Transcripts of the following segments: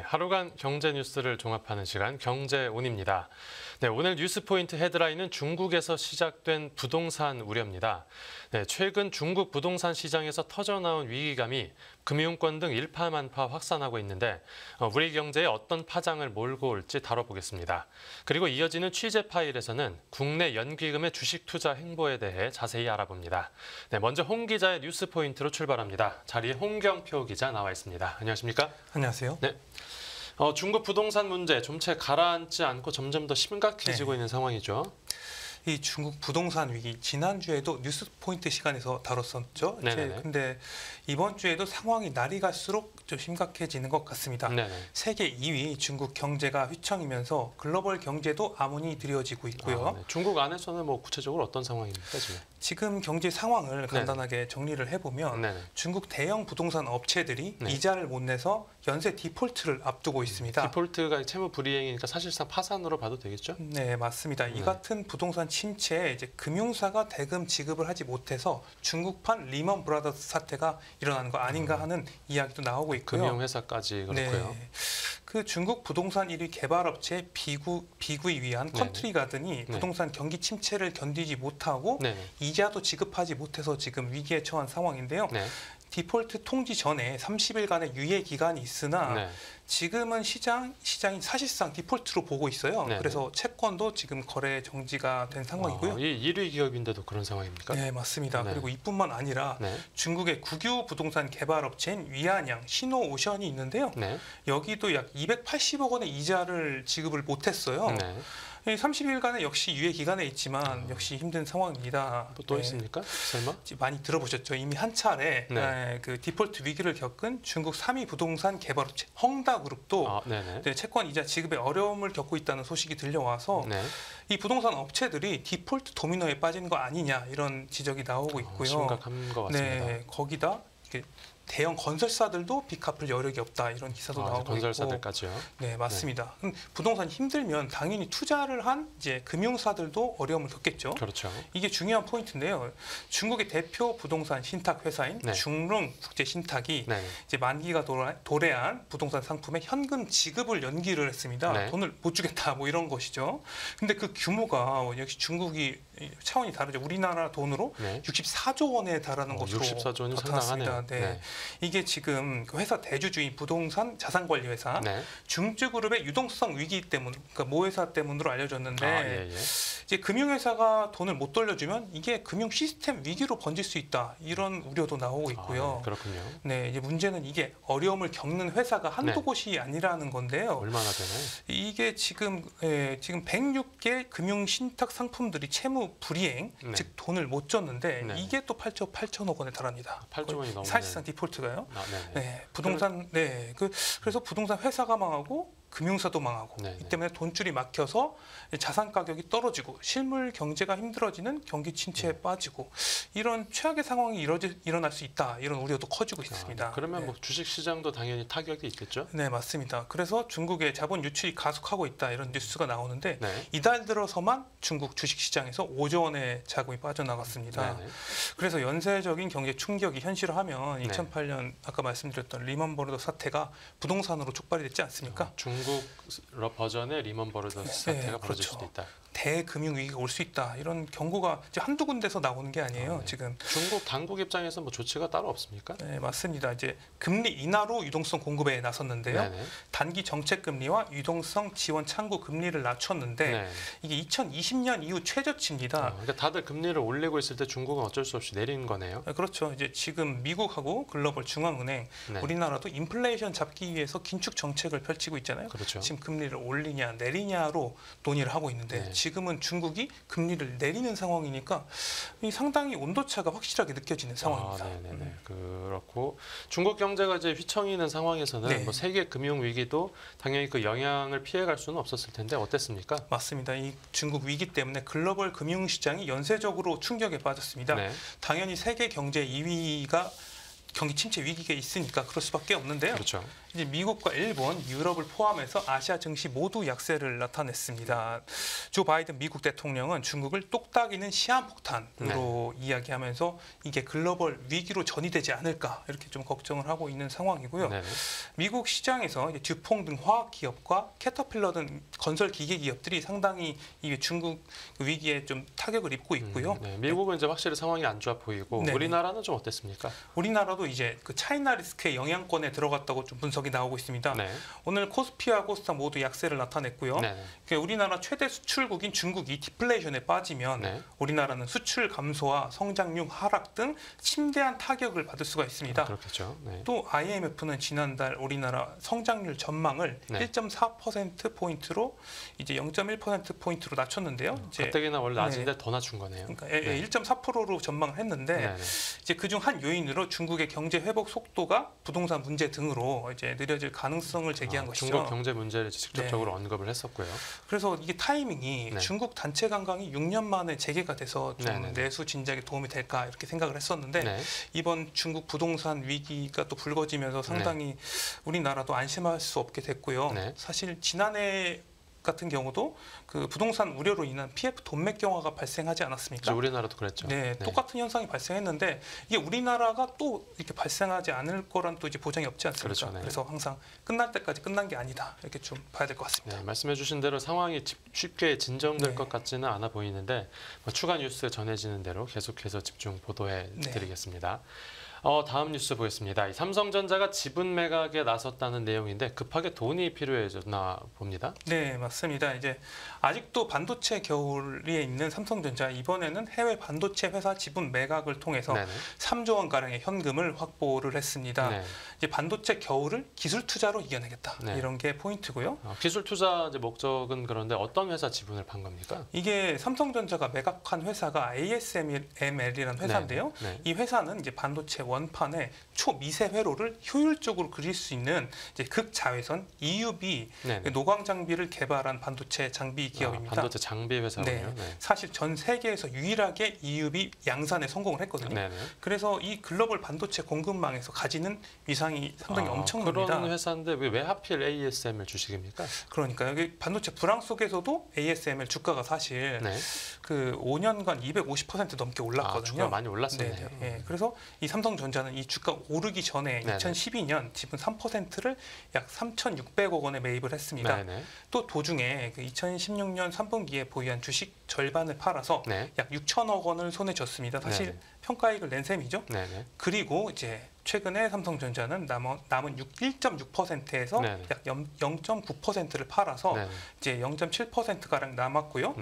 하루간 경제 뉴스를 종합하는 시간 경제온입니다. 네, 오늘 뉴스 포인트 헤드라인은 중국에서 시작된 부동산 우려입니다. 네, 최근 중국 부동산 시장에서 터져나온 위기감이 금융권 등 일파만파 확산하고 있는데 우리 경제에 어떤 파장을 몰고 올지 다뤄보겠습니다. 그리고 이어지는 취재 파일에서는 국내 연기금의 주식 투자 행보에 대해 자세히 알아봅니다. 네, 먼저 홍 기자의 뉴스 포인트로 출발합니다. 자리에 홍경표 기자 나와 있습니다. 안녕하십니까? 안녕하세요. 네. 중국 부동산 문제 좀채 가라앉지 않고 점점 더 심각해지고 있는 상황이죠. 이 중국 부동산 위기 지난주에도 뉴스 포인트 시간에서 다뤘었죠. 근데 이번 주에도 상황이 날이 갈수록 좀 심각해지는 것 같습니다. 세계 2위 중국 경제가 휘청이면서 글로벌 경제도 암운이 드리워지고 있고요. 중국 안에서는 뭐 구체적으로 어떤 상황입니까 지금 경제 상황을 간단하게 정리를 해보면 중국 대형 부동산 업체들이 이자를 못 내서 연쇄 디폴트를 앞두고 있습니다. 디폴트가 채무 불이행이니까 사실상 파산으로 봐도 되겠죠? 네, 맞습니다. 이 같은 부동산 침체에 이제 금융사가 대금 지급을 하지 못해서 중국판 리먼 브라더스 사태가 일어나는 거 아닌가 하는 이야기도 나오고 있고요. 금융회사까지 그렇고요. 네. 그 중국 부동산 1위 개발업체 비구이 위한 컨트리 가든이 부동산 경기 침체를 견디지 못하고 이자도 지급하지 못해서 지금 위기에 처한 상황인데요. 디폴트 통지 전에 30일간의 유예 기간이 있으나 지금은 시장이 사실상 디폴트로 보고 있어요. 그래서 채권도 지금 거래 정지가 된 상황이고요. 이 1위 기업인데도 그런 상황입니까? 네, 맞습니다. 그리고 이뿐만 아니라 중국의 국유 부동산 개발업체인 위안양, 신호오션이 있는데요. 여기도 약 280억 원의 이자를 지급을 못했어요. 30일간의 역시 유예 기간에 있지만 역시 힘든 상황입니다. 또 있습니까? 설마? 많이 들어보셨죠? 이미 한 차례 그 디폴트 위기를 겪은 중국 3위 부동산 개발업체 헝다그룹도 채권 이자 지급에 어려움을 겪고 있다는 소식이 들려와서 이 부동산 업체들이 디폴트 도미노에 빠진 거 아니냐 이런 지적이 나오고 있고요. 심각한 것 같습니다. 거기다 대형 건설사들도 빚 갚을 여력이 없다 이런 기사도 나오고 건설사들까지요? 있고. 네, 맞습니다. 부동산 힘들면 당연히 투자를 한 이제 금융사들도 어려움을 겪겠죠. 그렇죠. 이게 중요한 포인트인데요. 중국의 대표 부동산 신탁 회사인 중릉 국제 신탁이 이제 만기가 도래한 부동산 상품의 현금 지급을 연기를 했습니다. 돈을 못 주겠다 뭐 이런 것이죠. 근데 그 규모가 역시 중국이 차원이 다르죠. 우리나라 돈으로 64조 원에 달하는 것으로 64조 원이 나타났습니다. 이게 지금 그 회사 대주주인 부동산 자산관리 회사 중쯔그룹의 유동성 위기 때문, 그러니까 모회사 때문으로 알려졌는데 이제 금융회사가 돈을 못 돌려주면 이게 금융 시스템 위기로 번질 수 있다 이런 우려도 나오고 있고요. 그렇군요. 네, 이제 문제는 이게 어려움을 겪는 회사가 한두 곳이 아니라는 건데요. 얼마나 되나요? 이게 지금 106개 금융 신탁 상품들이 채무 불이행, 즉 돈을 못 줬는데 이게 또 8조 8천억 원에 달합니다. 8조 원이 넘는 사실상 디폴트가요. 부동산 그래서 부동산 회사가 망하고 금융사도 망하고 이 때문에 돈줄이 막혀서 자산 가격이 떨어지고 실물 경제가 힘들어지는 경기 침체에 빠지고 이런 최악의 상황이 일어날 수 있다 이런 우려도 커지고 있습니다. 그러면 뭐 주식 시장도 당연히 타격이 있겠죠? 네, 맞습니다. 그래서 중국의 자본 유출이 가속하고 있다 이런 뉴스가 나오는데 이달 들어서만 중국 주식 시장에서 5조 원의 자금이 빠져나갔습니다. 그래서 연쇄적인 경제 충격이 현실화하면 2008년 아까 말씀드렸던 리먼 브라더스 사태가 부동산으로 촉발이 됐지 않습니까? 중국 버전의 리먼 브라더스 사태가 벌어질 수도 있다. 대금융위기가 올 수 있다. 이런 경고가 이제 한두 군데서 나오는 게 아니에요. 지금 중국 당국 입장에서 뭐 조치가 따로 없습니까? 네, 맞습니다. 이제 금리 인하로 유동성 공급에 나섰는데요. 단기 정책 금리와 유동성 지원 창구 금리를 낮췄는데 이게 2020년 이후 최저치입니다. 그러니까 다들 금리를 올리고 있을 때 중국은 어쩔 수 없이 내리는 거네요. 그렇죠. 이제 지금 미국하고 글로벌 중앙은행, 우리나라도 인플레이션 잡기 위해서 긴축 정책을 펼치고 있잖아요. 지금 금리를 올리냐 내리냐로 논의를 하고 있는데 지금은 중국이 금리를 내리는 상황이니까 상당히 온도차가 확실하게 느껴지는 상황입니다. 그렇고 중국 경제가 이제 휘청이는 상황에서는 뭐 세계 금융 위기도 당연히 그 영향을 피해갈 수는 없었을 텐데 어땠습니까? 맞습니다. 이 중국 위기 때문에 글로벌 금융 시장이 연쇄적으로 충격에 빠졌습니다. 당연히 세계 경제 2위가 경기 침체 위기가 있으니까 그럴 수밖에 없는데요. 이제 미국과 일본, 유럽을 포함해서 아시아 증시 모두 약세를 나타냈습니다. 조 바이든 미국 대통령은 중국을 똑딱이는 시한폭탄으로 이야기하면서 이게 글로벌 위기로 전이되지 않을까 이렇게 좀 걱정을 하고 있는 상황이고요. 미국 시장에서 이제 듀퐁 등 화학 기업과 캐터필러 등 건설 기계 기업들이 상당히 이 중국 위기에 좀 타격을 입고 있고요. 미국은 이제 확실히 상황이 안 좋아 보이고 우리나라는 좀 어땠습니까? 우리나라도 이제 그 차이나 리스크의 영향권에 들어갔다고 좀 분석이 나오고 있습니다. 오늘 코스피와 코스닥 모두 약세를 나타냈고요. 우리나라 최대 수출국인 중국이 디플레이션에 빠지면 우리나라는 수출 감소와 성장률 하락 등 심대한 타격을 받을 수가 있습니다. 그렇겠죠. 또 IMF는 지난달 우리나라 성장률 전망을 1.4%포인트로 이제 0.1%포인트로 낮췄는데요. 가뜩이나 원래 낮은데 더 낮춘 거네요. 그러니까 1.4%로 전망을 했는데 이제 그중 한 요인으로 중국의 경제 회복 속도가 부동산 문제 등으로 이제 느려질 가능성을 제기한 것이죠. 중국 경제 문제를 직접적으로 언급을 했었고요. 그래서 이게 타이밍이 중국 단체 관광이 6년 만에 재개가 돼서 좀 내수 진작에 도움이 될까 이렇게 생각을 했었는데 이번 중국 부동산 위기가 또 불거지면서 상당히 우리나라도 안심할 수 없게 됐고요. 사실 지난해 같은 경우도 그 부동산 우려로 인한 PF 돈맥 경화가 발생하지 않았습니까? 우리나라도 그랬죠. 똑같은 현상이 발생했는데 이게 우리나라가 또 이렇게 발생하지 않을 거란 또 이제 보장이 없지 않습니까? 그래서 항상 끝날 때까지 끝난 게 아니다 이렇게 좀 봐야 될 것 같습니다. 말씀해주신 대로 상황이 쉽게 진정될 것 같지는 않아 보이는데 추가 뉴스 전해지는 대로 계속해서 집중 보도해 드리겠습니다. 다음 뉴스 보겠습니다. 삼성전자가 지분 매각에 나섰다는 내용인데 급하게 돈이 필요해졌나 봅니다. 네, 맞습니다. 이제 아직도 반도체 겨울에 있는 삼성전자 이번에는 해외 반도체 회사 지분 매각을 통해서 3조 원 가량의 현금을 확보를 했습니다. 이제 반도체 겨울을 기술 투자로 이겨내겠다 이런 게 포인트고요. 기술 투자 목적은 그런데 어떤 회사 지분을 판 겁니까? 이게 삼성전자가 매각한 회사가 ASML이라는 회사인데요. 이 회사는 이제 반도체 원판에 초미세 회로를 효율적으로 그릴 수 있는 이제 극자외선 EUV 노광 장비를 개발한 반도체 장비 기업입니다. 반도체 장비 회사군요. 사실 전 세계에서 유일하게 EUV 양산에 성공을 했거든요. 그래서 이 글로벌 반도체 공급망에서 가지는 위상이 상당히 엄청납니다. 그런 회사인데 왜 하필 ASML 주식입니까? 그러니까 여기 반도체 불황 속에서도 ASML 주가가 사실 그 5년간 250% 넘게 올랐거든요. 주가 많이 올랐었네요. 그래서 이 삼성전자는 이 주가 오르기 전에 2012년 지분 3%를 약 3,600억 원에 매입을 했습니다. 또 도중에 그 2016년 3분기에 보유한 주식 절반을 팔아서 약 6천억 원을 손에 쥐었습니다. 사실 평가이익을 낸 셈이죠. 그리고 이제 최근에 삼성전자는 남은 1.6%에서 약 0.9%를 팔아서 이제 0.7% 가량 남았고요.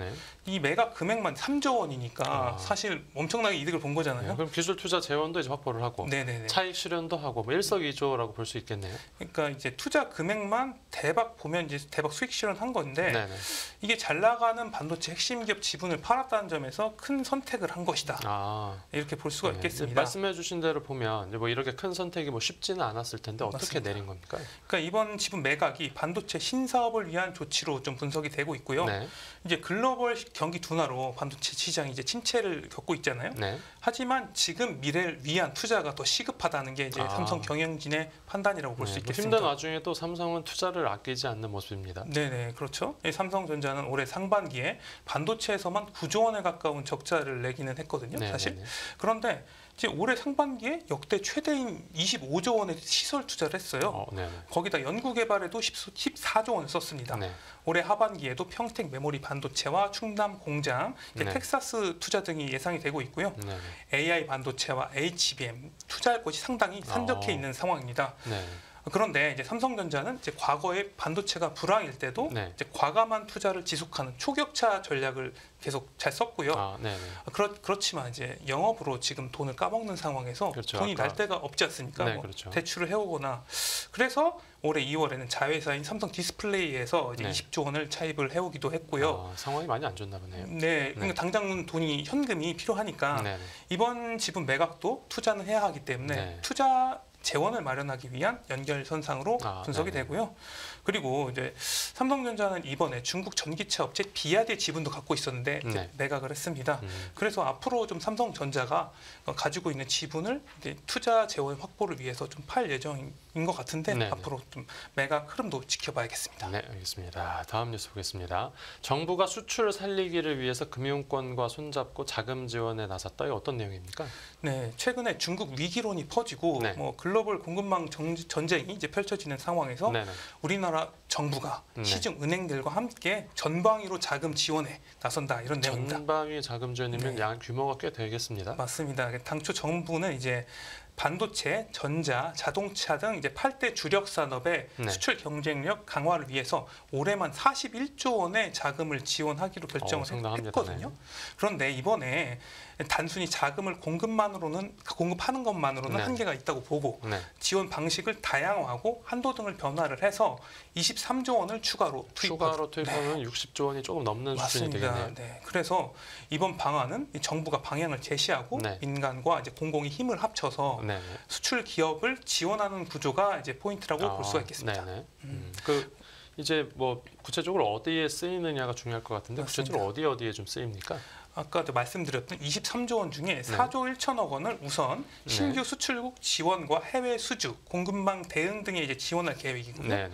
이 매각 금액만 3조 원이니까 사실 엄청나게 이득을 본 거잖아요. 그럼 기술 투자 재원도 이제 확보를 하고 차익 실현도 하고 일석이조라고 볼 수 있겠네요. 그러니까 이제 투자 금액만 대박 보면 이제 대박 수익 실현한 건데 이게 잘 나가는 반도체 핵심 기업 지분을 팔았다는 점에서 큰 선택을 한 것이다. 이렇게 볼 수가 있겠습니다. 말씀해주신 대로 보면 뭐 이렇게 큰 선택이 쉽지는 않았을 텐데 어떻게 내린 겁니까? 그러니까 이번 지분 매각이 반도체 신사업을 위한 조치로 좀 분석이 되고 있고요. 이제 글로벌 경기 둔화로 반도체 시장이 이제 침체를 겪고 있잖아요. 하지만 지금 미래를 위한 투자가 더 시급하다는 게 이제 삼성 경영진의 판단이라고 볼 수 있겠습니다. 힘든 와중에도 삼성은 투자를 아끼지 않는 모습입니다. 그렇죠. 삼성전자는 올해 상반기에 반도체에서만 9조 원에 가까운 적자를 내기는 했거든요. 사실. 그런데 이제 올해 상반기에 역대 최대인 25조 원의 시설 투자를 했어요. 거기다 연구개발에도 14조 원을 썼습니다. 올해 하반기에도 평택 메모리 반도체와 충남 공장, 텍사스 투자 등이 예상이 되고 있고요. AI 반도체와 HBM 투자할 곳이 상당히 산적해 있는 상황입니다. 그런데 이제 삼성전자는 이제 과거에 반도체가 불황일 때도 이제 과감한 투자를 지속하는 초격차 전략을 계속 잘 썼고요. 그렇지만 이제 영업으로 지금 돈을 까먹는 상황에서 돈이 날 데가 없지 않습니까? 대출을 해오거나 그래서 올해 2월에는 자회사인 삼성 디스플레이에서 이제 20조 원을 차입을 해오기도 했고요. 상황이 많이 안 좋나 보네요. 그러니까 당장 돈이 현금이 필요하니까 이번 지분 매각도 투자는 해야 하기 때문에 투자 재원을 마련하기 위한 연결선상으로 분석이 되고요. 그리고 이제 삼성전자는 이번에 중국 전기차 업체 비아드의 지분도 갖고 있었는데 매각을 했습니다. 그래서 앞으로 좀 삼성전자가 가지고 있는 지분을 이제 투자 재원 확보를 위해서 좀 팔 예정인 것 같은데 앞으로 좀 매각 흐름도 지켜봐야겠습니다. 네, 알겠습니다. 다음 뉴스 보겠습니다. 정부가 수출 살리기를 위해서 금융권과 손잡고 자금 지원에 나섰다. 이거 어떤 내용입니까? 네, 최근에 중국 위기론이 퍼지고 뭐 글로벌 공급망 전쟁이 이제 펼쳐지는 상황에서 우리나라 정부가 시중 은행들과 함께 전방위로 자금 지원에 나선다 이런 내용입니다. 전방위 자금 지원이면 양 규모가 꽤 되겠습니다. 맞습니다. 당초 정부는 이제 반도체, 전자, 자동차 등 이제 8대 주력 산업의 수출 경쟁력 강화를 위해서 올해만 41조 원의 자금을 지원하기로 결정을 했거든요. 그런데 이번에 단순히 자금을 공급하는 것만으로는 한계가 있다고 보고 지원 방식을 다양화하고 한도 등을 변화를 해서 23조 원을 추가로 투입하면 60조 원이 조금 넘는 수준이 되겠네요. 그래서 이번 방안은 정부가 방향을 제시하고 민간과 이제 공공이 힘을 합쳐서 수출 기업을 지원하는 구조가 이제 포인트라고 볼 수가 있겠습니다. 이제 뭐 구체적으로 어디에 쓰이느냐가 중요할 것 같은데 구체적으로 어디에 좀 쓰입니까? 아까도 말씀드렸던 23조 원 중에 4조 1천억 원을 우선 신규 수출국 지원과 해외 수주, 공급망 대응 등에 이제 지원할 계획이고요.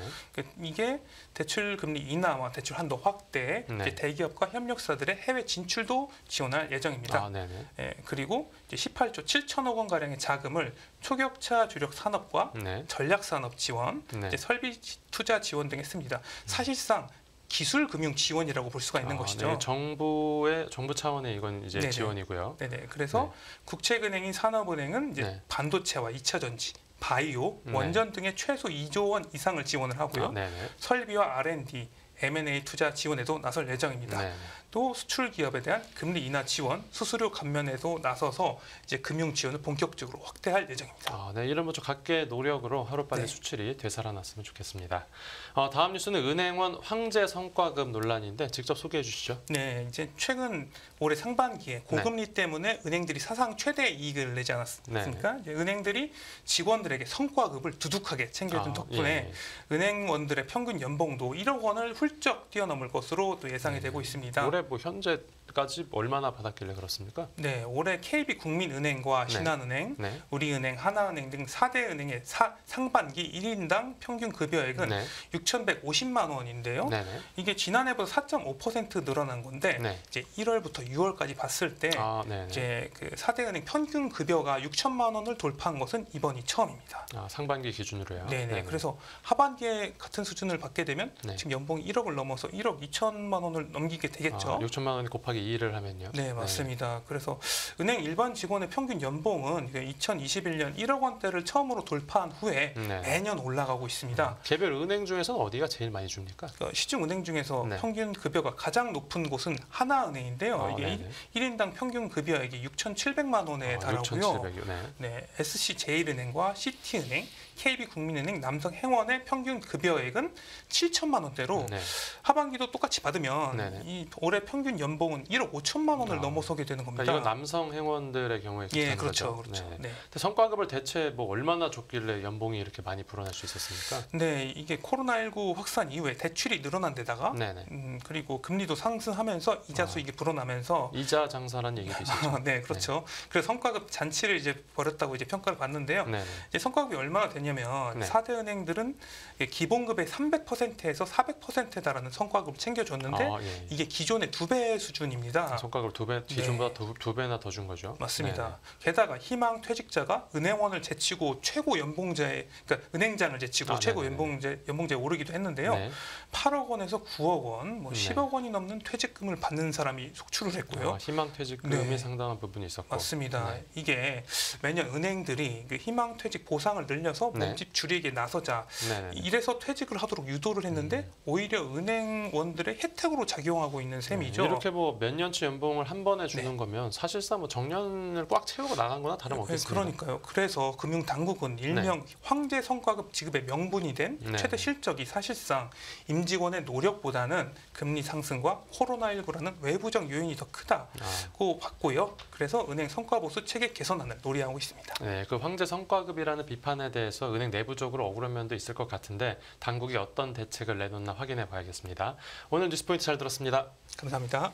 이게 대출 금리 인하와 대출 한도 확대, 이제 대기업과 협력사들의 해외 진출도 지원할 예정입니다. 그리고 이제 18조 7천억 원 가량의 자금을 초격차 주력 산업과 전략 산업 지원, 이제 설비 투자 지원 등에 씁니다. 사실상 기술 금융 지원이라고 볼 수가 있는 것이죠. 정부 차원의 이건 이제 지원이고요. 그래서 국책은행인 산업은행은 이제 반도체와 2차 전지, 바이오, 원전 등의 최소 2조 원 이상을 지원을 하고요. 설비와 R&D, M&A 투자 지원에도 나설 예정입니다. 또 수출 기업에 대한 금리 인하 지원, 수수료 감면에도 나서서 이제 금융 지원을 본격적으로 확대할 예정입니다. 이런 모두 각계의 노력으로 하루빨리 수출이 되살아났으면 좋겠습니다. 다음 뉴스는 은행원 황제 성과급 논란인데 직접 소개해 주시죠. 네, 이제 최근 올해 상반기에 고금리 때문에 은행들이 사상 최대 이익을 내지 않았습니까? 이제 은행들이 직원들에게 성과급을 두둑하게 챙겨준 덕분에 은행원들의 평균 연봉도 1억 원을 훌쩍 뛰어넘을 것으로 또 예상이 되고 있습니다. 올해 뭐 현재까지 얼마나 받았길래 그렇습니까? 네, 올해 KB국민은행과 신한은행, 우리은행, 하나은행 등 4대 은행의 상반기 1인당 평균 급여액은 6,150만 원인데요. 이게 지난해보다 4.5% 늘어난 건데 이제 1월부터 6월까지 봤을 때 이제 그 4대 은행 평균 급여가 6천만 원을 돌파한 것은 이번이 처음입니다. 상반기 기준으로요. 그래서 하반기에 같은 수준을 받게 되면 지금 연봉이 1억을 넘어서 1억 2천만 원을 넘기게 되겠죠. 6천만 원 곱하기 2를 하면요. 네, 맞습니다. 그래서 은행 일반 직원의 평균 연봉은 2021년 1억 원대를 처음으로 돌파한 후에 매년 올라가고 있습니다. 개별 은행 중에서는 어디가 제일 많이 줍니까? 시중 은행 중에서 평균 급여가 가장 높은 곳은 하나은행인데요. 이게 1인당 평균 급여액이 6,700만 원에 달하고요. SC제일은행과 시티은행, KB국민은행, 남성행원의 평균 급여액은 7천만 원대로 하반기도 똑같이 받으면 이 올해 평균 연봉은 1억 5천만 원을 넘어서게 되는 겁니다. 이건 남성 행원들의 경우에 그렇죠. 근데 성과급을 대체 뭐 얼마나 줬길래 연봉이 이렇게 많이 불어날 수 있었습니까? 네, 이게 코로나19 확산 이후에 대출이 늘어난 데다가 그리고 금리도 상승하면서 이자 수익이 불어나면서 이자 장사란 얘기도 있었죠. 네, 그렇죠. 그래서 성과급 잔치를 이제 벌였다고 이제 평가를 받는데요. 이제 성과급이 얼마나 되냐면 4대 은행들은 기본급의 300%에서 400%에 달하는 성과급을 챙겨줬는데 이게 기존의 2배 수준입니다. 성과급을 2배, 기존보다 2배나 더 준 거죠. 맞습니다. 게다가 희망 퇴직자가 은행원을 제치고 최고 연봉제, 그러니까 은행장을 제치고 최고 연봉제에 오르기도 했는데요. 8억 원에서 9억 원, 뭐 10억 원이 넘는 퇴직금을 받는 사람이 속출을 했고요. 희망 퇴직금이 상당한 부분이 있었고. 맞습니다. 이게 매년 은행들이 그 희망 퇴직 보상을 늘려서 몸집 줄이기에 나서자 이래서 퇴직을 하도록 유도를 했는데 오히려 은행원들의 혜택으로 작용하고 있는 셈이 셈이죠. 이렇게 뭐 몇 년치 연봉을 한 번에 주는 네. 거면 사실상 뭐 정년을 꽉 채우고 나간 거나 다름없겠습니다. 그러니까요. 그래서 금융당국은 일명 황제 성과급 지급의 명분이 된 최대 실적이 사실상 임직원의 노력보다는 금리 상승과 코로나19라는 외부적 요인이 더 크다고 봤고요. 그래서 은행 성과보수 체계 개선안을 논의하고 있습니다. 네, 그 황제 성과급이라는 비판에 대해서 은행 내부적으로 억울한 면도 있을 것 같은데 당국이 어떤 대책을 내놓나 확인해 봐야겠습니다. 오늘 뉴스포인트 잘 들었습니다. 감사합니다.